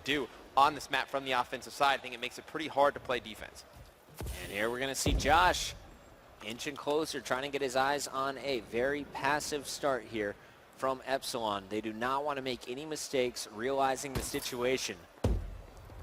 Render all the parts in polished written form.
do on this map from the offensive side. I think it makes it pretty hard to play defense. And here we're going to see Josh inching closer, trying to get his eyes on a very passive start here from Epsilon. They do not want to make any mistakes, realizing the situation.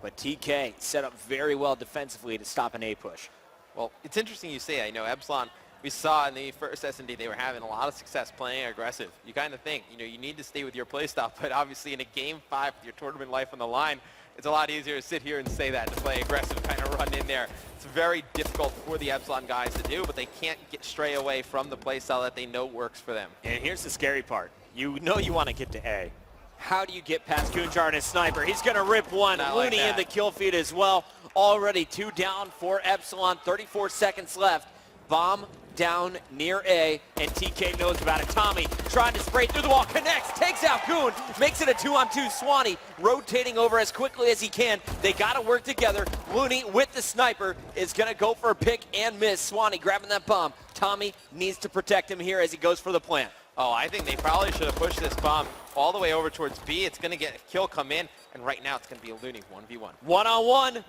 But TK set up very well defensively to stop an A push. Well, it's interesting you say that. You know, Epsilon, we saw in the first S&D, they were having a lot of success playing aggressive. You kind of think, you know, you need to stay with your play style, but obviously in a game 5 with your tournament life on the line, it's a lot easier to sit here and say that, to play aggressive, kind of run in there. It's very difficult for the Epsilon guys to do, but they can't stray away from the play style that they know works for them. And here's the scary part. You know you want to get to A. How do you get past Gunjar and his sniper? He's going to rip one. Looney in the kill feed as well. Already 2 down for Epsilon. 34 seconds left. Bomb down near A, and TK knows about it. Tommy trying to spray through the wall, connects, takes out Goon, makes it a 2-on-2. Swanee rotating over as quickly as he can. They got to work together. Looney with the sniper is going to go for a pick and miss. Swanee grabbing that bomb. Tommy needs to protect him here as he goes for the plant. Oh, I think they probably should have pushed this bomb all the way over towards B. It's going to get a kill come in, and right now it's going to be a Looney 1v1. One-on-one.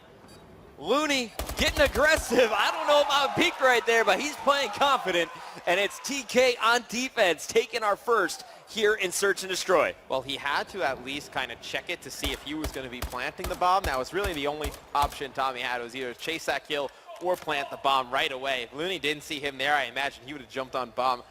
Looney getting aggressive. I don't know about a peak right there, but he's playing confident. And it's TK on defense, taking our first here in Search and Destroy. Well, he had to at least kind of check it to see if he was going to be planting the bomb. That was really the only option Tommy had. It was either chase that kill or plant the bomb right away. If Looney didn't see him there, I imagine he would have jumped on bomb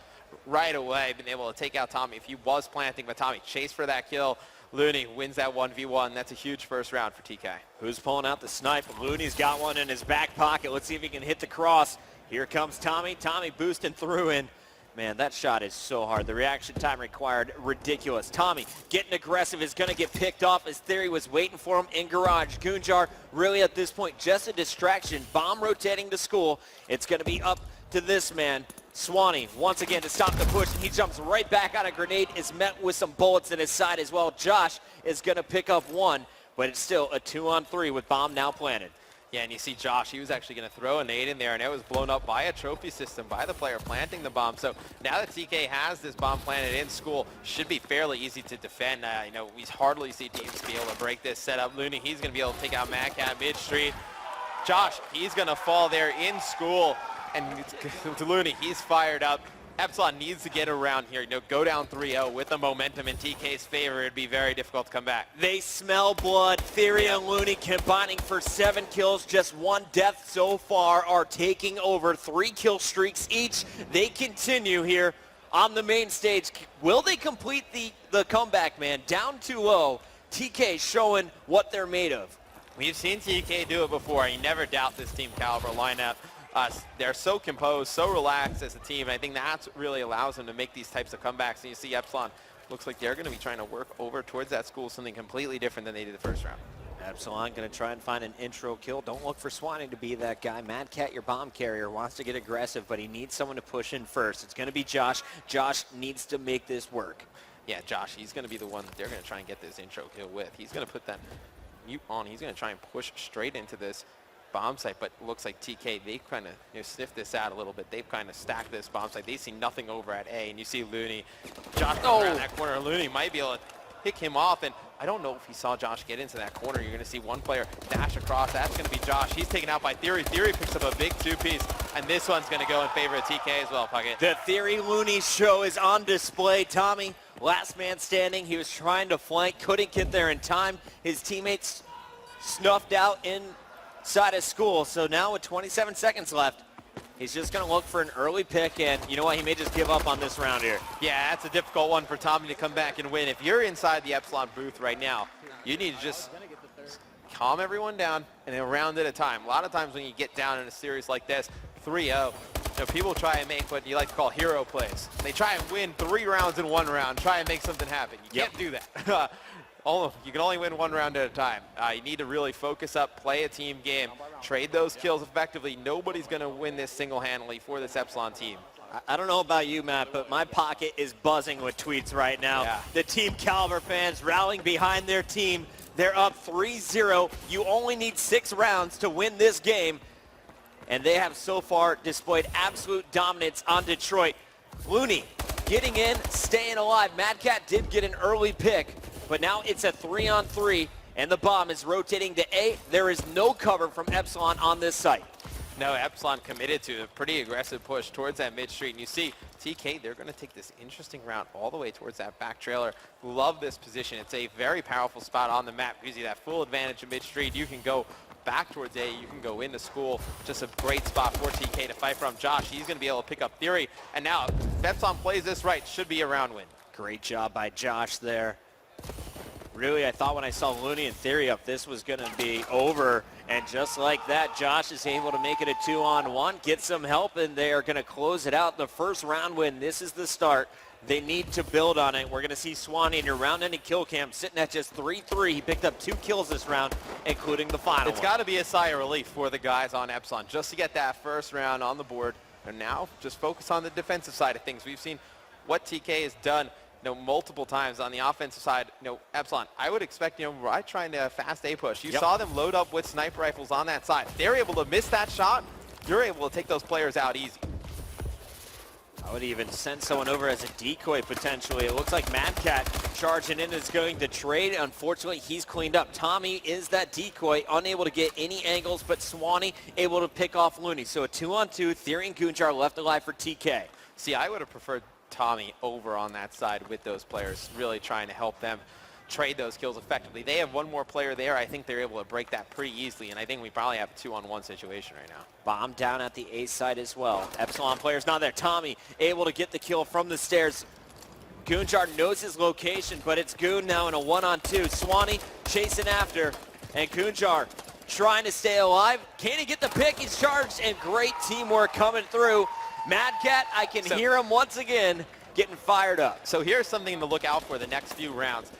right away, been able to take out Tommy if he was planting, but Tommy chased for that kill. Looney wins that 1v1. That's a huge first round for TK. Who's pulling out the snipe? Looney's got one in his back pocket. Let's see if he can hit the cross. Here comes Tommy. Tommy boosting through, and man, that shot is so hard. The reaction time required, ridiculous. Tommy getting aggressive, is going to get picked off. His theory was waiting for him in garage. Gunjar really at this point just a distraction. Bomb rotating to school. It's going to be up to this man. Swanee once again to stop the push, and he jumps right back on a grenade, is met with some bullets in his side as well. Josh is going to pick up one, but it's still a 2-on-3 with bomb now planted. Yeah, and you see Josh, he was actually going to throw a nade in there, and it was blown up by a trophy system, by the player planting the bomb. So now that TK has this bomb planted in school, should be fairly easy to defend. You know, we hardly see teams be able to break this setup. Looney, he's going to be able to take out Madcat mid-street. Josh, he's going to fall there in school. And to Looney, he's fired up. Epsilon needs to get around here, you know, go down 3-0 with the momentum in TK's favor. It'd be very difficult to come back. They smell blood. Theory and Looney combining for 7 kills, just 1 death so far, are taking over 3 kill streaks each. They continue here on the main stage. Will they complete the comeback, man? Down 2-0. TK showing what they're made of. We've seen TK do it before. You never doubt this Team Kaliber lineup. They're so composed, so relaxed as a team, and I think that's what really allows them to make these types of comebacks. And you see Epsilon, looks like they're going to be trying to work over towards that school, something completely different than they did the first round. Epsilon going to try and find an intro kill. Don't look for Swanee to be that guy. Madcat, your bomb carrier, wants to get aggressive, but he needs someone to push in first. It's going to be Josh. Josh needs to make this work. Yeah, Josh, he's going to be the one that they're going to try and get this intro kill with. He's going to put that mute on. He's going to try and push straight into this bomb site, but looks like TK, they kind of sniffed this out a little bit. They've kind of stacked this bomb site. They see nothing over at A, and you see Looney. Josh around that corner. Looney might be able to pick him off, and I don't know if he saw Josh get into that corner. You're going to see one player dash across. That's going to be Josh. He's taken out by Theory. Theory picks up a big 2-piece, and this one's going to go in favor of TK as well, Puckett. The Theory Looney show is on display. Tommy, last man standing. He was trying to flank, couldn't get there in time. His teammates snuffed out inside of school, so now with 27 seconds left, he's just going to look for an early pick, and you know what, he may just give up on this round here. Yeah, that's a difficult one for Tommy to come back and win. If you're inside the Epsilon booth right now, you need to just calm everyone down and a round at a time. A lot of times when you get down in a series like this, 3-0, you know, people try and make what you like to call hero plays. They try and win 3 rounds in 1 round, try and make something happen. You can't do that. You can only win 1 round at a time. You need to really focus up, play a team game, trade those kills effectively. Nobody's going to win this single-handedly for this Epsilon team. I don't know about you, Matt, but my pocket is buzzing with tweets right now. Yeah. The Team Kaliber fans rallying behind their team. They're up 3-0. You only need 6 rounds to win this game, and they have so far displayed absolute dominance on Detroit. Looney getting in, staying alive. Madcat did get an early pick, but now it's a 3-on-3, and the bomb is rotating to A. There is no cover from Epsilon on this site. No, Epsilon committed to a pretty aggressive push towards that mid street. And you see TK, they're going to take this interesting route all the way towards that back trailer. Love this position. It's a very powerful spot on the map. Gives you that full advantage of mid street. You can go back towards A. You can go into school. Just a great spot for TK to fight from. Josh, he's going to be able to pick up Theory. And now, if Epsilon plays this right, should be a round win. Great job by Josh there. Really, I thought when I saw Looney and Theory up, this was going to be over. And just like that, Josh is able to make it a 2-on-1, get some help, and they are going to close it out. The first round win. This is the start. They need to build on it. We're going to see Swanee in your round-ending kill cam sitting at just 3-3. He picked up 2 kills this round, including the final It's got to be a sigh of relief for the guys on Epsilon just to get that first round on the board. And now just focus on the defensive side of things. We've seen what TK has done multiple times on the offensive side. Epsilon, I would expect, right trying to fast A push. You saw them load up with sniper rifles on that side. If they're able to miss that shot, you're able to take those players out easy. I would even send someone over as a decoy potentially. It looks like Mad Cat charging in is going to trade. Unfortunately, he's cleaned up. Tommy is that decoy, unable to get any angles, but Swanee able to pick off Looney. So a 2-on-2, Theory and Gunjar left alive for TK. See, I would have preferred Tommy over on that side with those players, really trying to help them trade those kills effectively. They have one more player there. I think they're able to break that pretty easily, and I think we probably have a 2-on-1 situation right now. Bomb down at the A side as well. Epsilon player's not there. Tommy able to get the kill from the stairs. Gunjar knows his location, but it's Goon now in a 1-on-2. Swanee chasing after, and Gunjar trying to stay alive. Can he get the pick? He's charged, and great teamwork coming through. Mad Cat, I can hear him once again getting fired up. So here's something to look out for the next few rounds.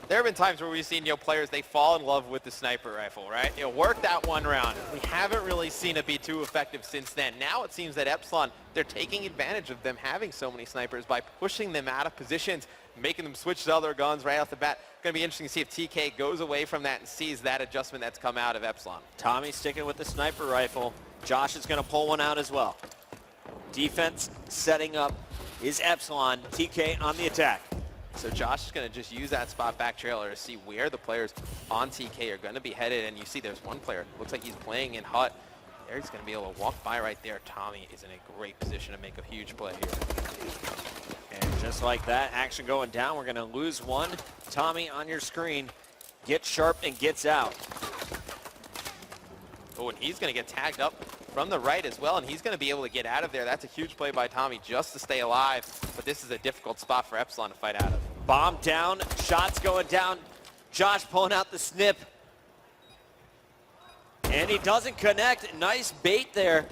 There have been times where we've seen players, they fall in love with the sniper rifle, right? It worked that one round. We haven't really seen it be too effective since then. Now it seems that Epsilon, they're taking advantage of them having so many snipers by pushing them out of positions, making them switch to other guns right off the bat. Going to be interesting to see if TK goes away from that and sees that adjustment that's come out of Epsilon. Tommy sticking with the sniper rifle. Josh is going to pull one out as well. Defense setting up is Epsilon. TK on the attack. So Josh is going to just use that spot back trailer to see where the players on TK are going to be headed. And you see there's one player. Looks like he's playing in hut. There he's going to be able to walk by right there. Tommy is in a great position to make a huge play here. And just like that, action going down. We're going to lose one. Tommy on your screen gets sharp and gets out. Oh, and he's going to get tagged up from the right as well, and he's going to be able to get out of there. That's a huge play by Tommy just to stay alive, but this is a difficult spot for Epsilon to fight out of. Bomb down, shots going down. Josh pulling out the snip. And he doesn't connect. Nice bait there.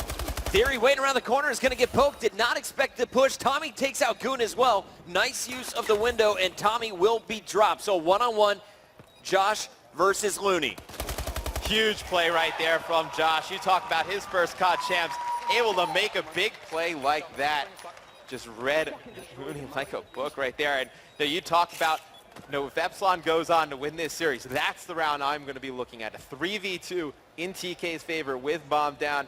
Theory waiting around the corner is going to get poked. Did not expect to push. Tommy takes out Goon as well. Nice use of the window, and Tommy will be dropped. So 1-on-1, Josh versus Looney. Huge play right there from Josh. You talk about his first COD champs, able to make a big play like that. Just read Looney like a book right there. And you talk about, if Epsilon goes on to win this series, that's the round I'm going to be looking at. A 3v2 in TK's favor with bomb down.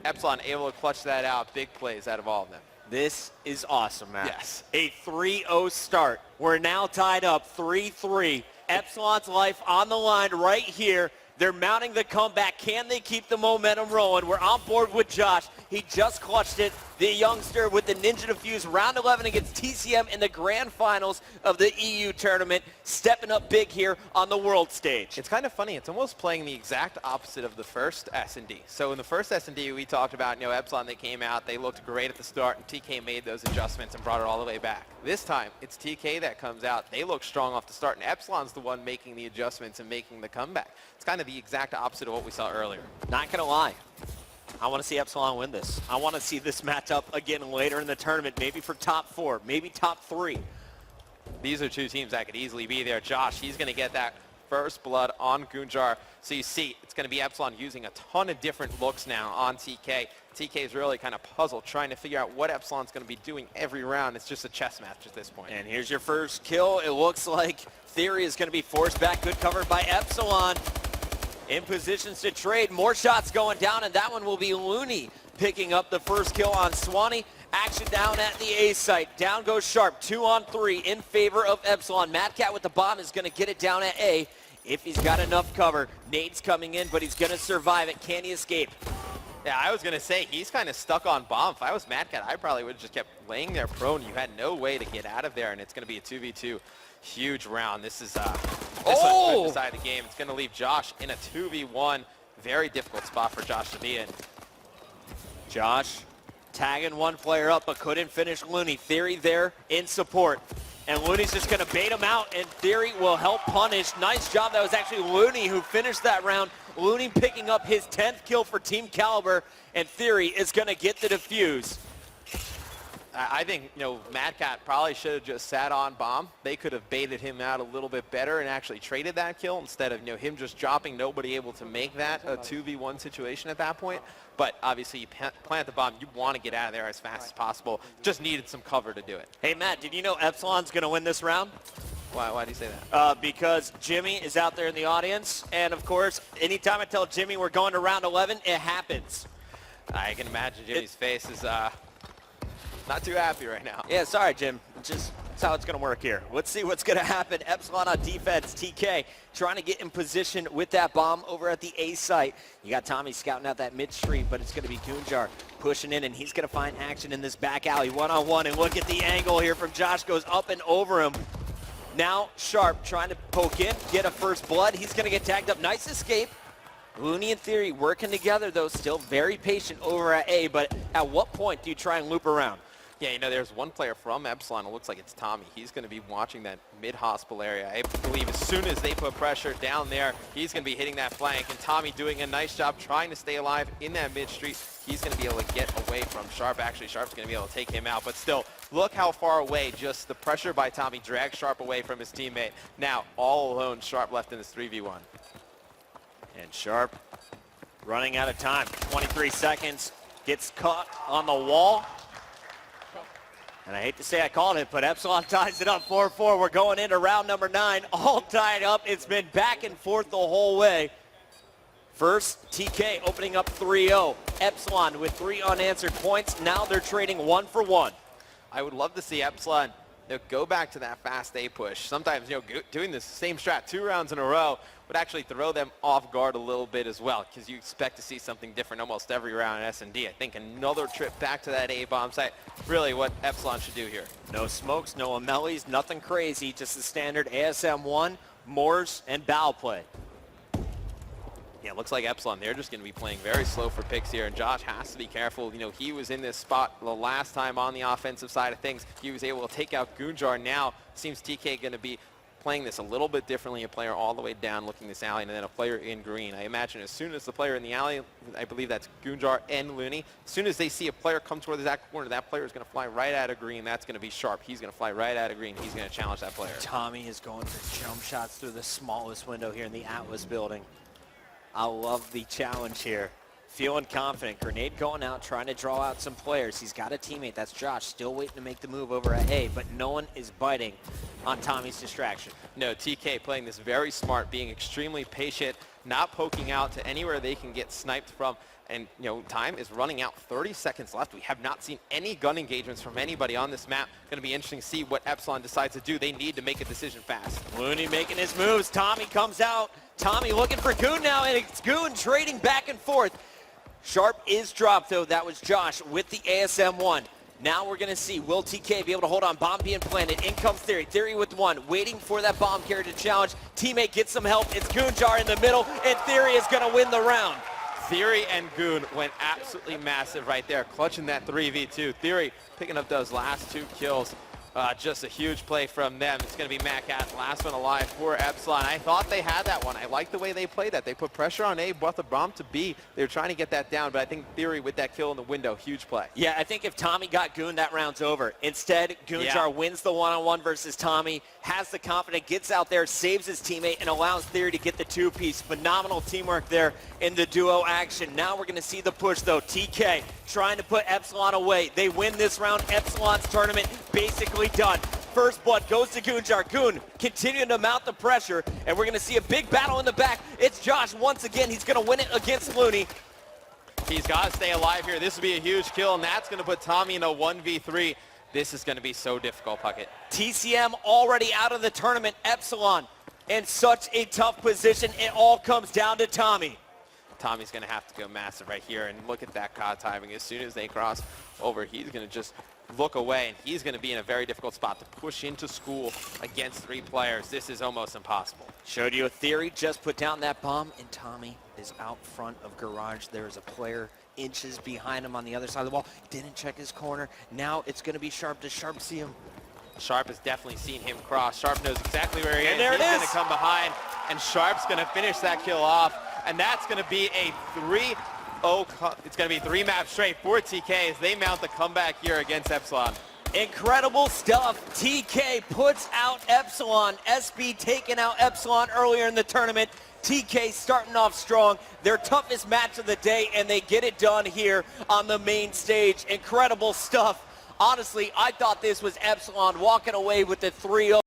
Epsilon able to clutch that out. Big plays out of all of them. This is awesome, Matt. Yes. A 3-0 start. We're now tied up 3-3. Epsilon's life on the line right here. They're mounting the comeback. Can they keep the momentum rolling? We're on board with Josh. He just clutched it. The youngster with the Ninja Defuse, round 11 against TCM in the grand finals of the EU tournament, stepping up big here on the world stage. It's kind of funny. It's almost playing the exact opposite of the first S&D. So in the first S&D, we talked about, Epsilon, they came out, they looked great at the start, and TK made those adjustments and brought it all the way back. This time, it's TK that comes out. They look strong off the start, and Epsilon's the one making the adjustments and making the comeback. It's kind of the exact opposite of what we saw earlier. Not going to lie. I want to see Epsilon win this. I want to see this match up again later in the tournament, maybe for top 4, maybe top 3. These are two teams that could easily be there. Josh, he's going to get that first blood on Gunjar. So you see, it's going to be Epsilon using a ton of different looks now on TK. TK is really kind of puzzled, trying to figure out what Epsilon's going to be doing every round. It's just a chess match at this point. And here's your first kill. It looks like Theory is going to be forced back. Good cover by Epsilon. In positions to trade. More shots going down, and that one will be Looney picking up the first kill on Swanee. Action down at the A site. Down goes Sharp. 2-on-3 in favor of Epsilon. Mad Cat with the bomb is going to get it down at A. if he's got enough cover. Nade's coming in, but he's going to survive it. Can he escape? Yeah, I was going to say, he's kind of stuck on bomb. If I was Mad Cat, I probably would have just kept laying there prone. You had no way to get out of there, and it's going to be a 2v2. Huge round. This is this one could decide the game. It's going to leave Josh in a 2v1. Very difficult spot for Josh to be in. Josh tagging one player up, but couldn't finish Looney. Theory there in support. And Looney's just going to bait him out, and Theory will help punish. Nice job. That was actually Looney who finished that round. Looney picking up his 10th kill for Team Kaliber, and Theory is going to get the defuse. I think, Mad Cat probably should have just sat on bomb. They could have baited him out a little bit better and actually traded that kill instead of, him just dropping, nobody able to make that a 2v1 situation at that point. But obviously, you plant the bomb, you want to get out of there as fast as possible. Just needed some cover to do it. Hey, Matt, did you know Epsilon's going to win this round? Why do you say that? Because Jimmy is out there in the audience. And, of course, anytime I tell Jimmy we're going to round 11, it happens. I can imagine Jimmy's face is not too happy right now. Yeah, sorry, Jim. That's how it's going to work here. Let's see what's going to happen. Epsilon on defense. TK trying to get in position with that bomb over at the A site. You got Tommy scouting out that mid street, but it's going to be Goonjar pushing in, and he's going to find action in this back alley. One-on-one, and look at the angle here from Josh. Goes up and over him. Now Sharp trying to poke in, get a first blood. He's going to get tagged up. Nice escape. Looney and Theory working together, though, still very patient over at A, but at what point do you try and loop around? Yeah, there's one player from Epsilon. It looks like it's Tommy. He's going to be watching that mid-hospital area. I believe as soon as they put pressure down there, he's going to be hitting that flank. And Tommy doing a nice job trying to stay alive in that mid-street. He's going to be able to get away from Sharp. Actually, Sharp's going to be able to take him out. But still, look how far away just the pressure by Tommy dragged Sharp away from his teammate. Now, all alone, Sharp left in this 3v1. And Sharp running out of time. 23 seconds. Gets caught on the wall. And I hate to say I called it, but Epsilon ties it up 4-4. We're going into round number 9, all tied up. It's been back and forth the whole way. First, TK opening up 3-0. Epsilon with 3 unanswered points. Now they're trading 1 for 1. I would love to see Epsilon go back to that fast A push. Sometimes, doing the same strat 2 rounds in a row would actually throw them off guard a little bit as well, because you expect to see something different almost every round in S&D. I think another trip back to that A bomb site, really what Epsilon should do here. No smokes, no Amelis, nothing crazy, just the standard ASM1, Moors, and bow play. Yeah, it looks like Epsilon, they're just going to be playing very slow for picks here, and Josh has to be careful. He was in this spot the last time on the offensive side of things. He was able to take out Goonjar. Now, seems TK going to be playing this a little bit differently, a player all the way down looking this alley, and then a player in green. I imagine as soon as the player in the alley, I believe that's Goonjar and Looney, as soon as they see a player come toward that corner, that player is going to fly right out of green. That's going to be Sharp. He's going to fly right out of green. He's going to challenge that player. Tommy is going for jump shots through the smallest window here in the Atlas building. I love the challenge here. Feeling confident. Grenade going out, trying to draw out some players. He's got a teammate. That's Josh, still waiting to make the move over at A, but no one is biting on Tommy's distraction. No, TK playing this very smart, being extremely patient, not poking out to anywhere they can get sniped from. And, time is running out. 30 seconds left. We have not seen any gun engagements from anybody on this map. Going to be interesting to see what Epsilon decides to do. They need to make a decision fast. Looney making his moves. Tommy comes out. Tommy looking for Goon now, and it's Goon trading back and forth. Sharp is dropped, though. That was Josh with the ASM-1. Now we're going to see, will TK be able to hold on? Bomb being planted. In comes Theory. Theory with 1, waiting for that bomb carrier to challenge. Teammate gets some help. It's Goonjar in the middle, and Theory is going to win the round. Theory and Goon went absolutely massive right there, clutching that 3v2. Theory picking up those last 2 kills. Just a huge play from them. It's going to be Mad Cat, last one alive for Epsilon. I thought they had that one. I like the way they played that. They put pressure on A, brought the bomb to B. They were trying to get that down, but I think Theory with that kill in the window, huge play. Yeah, I think if Tommy got Goon, that round's over. Instead, Goonjar wins the one-on-one versus Tommy, has the confidence, gets out there, saves his teammate, and allows Theory to get the 2-piece. Phenomenal teamwork there in the duo action. Now we're going to see the push, though. TK trying to put Epsilon away. They win this round. Epsilon's tournament basically done. First blood goes to Goonjar. Goon continuing to mount the pressure, and we're going to see a big battle in the back. It's Josh once again. He's going to win it against Looney. He's got to stay alive here. This will be a huge kill, and that's going to put Tommy in a 1v3. This is going to be so difficult, Puckett. TCM already out of the tournament. Epsilon in such a tough position. It all comes down to Tommy. Tommy's going to have to go massive right here, and look at that COD timing. As soon as they cross over, he's going to just look away, and he's going to be in a very difficult spot to push into school against 3 players. This is almost impossible. Showed you a theory, just put down that bomb, and Tommy is out front of Garage. There is a player inches behind him on the other side of the wall. Didn't check his corner. Now it's going to be Sharp. Does Sharp see him? Sharp has definitely seen him cross. Sharp knows exactly where he is. And there it is. He's going to come behind, and Sharp's going to finish that kill off. And that's going to be a 3-0. It's going to be 3 maps straight for TK as they mount the comeback here against Epsilon. Incredible stuff. TK puts out Epsilon. SB taking out Epsilon earlier in the tournament. TK starting off strong. Their toughest match of the day, and they get it done here on the main stage. Incredible stuff. Honestly, I thought this was Epsilon walking away with the 3-0.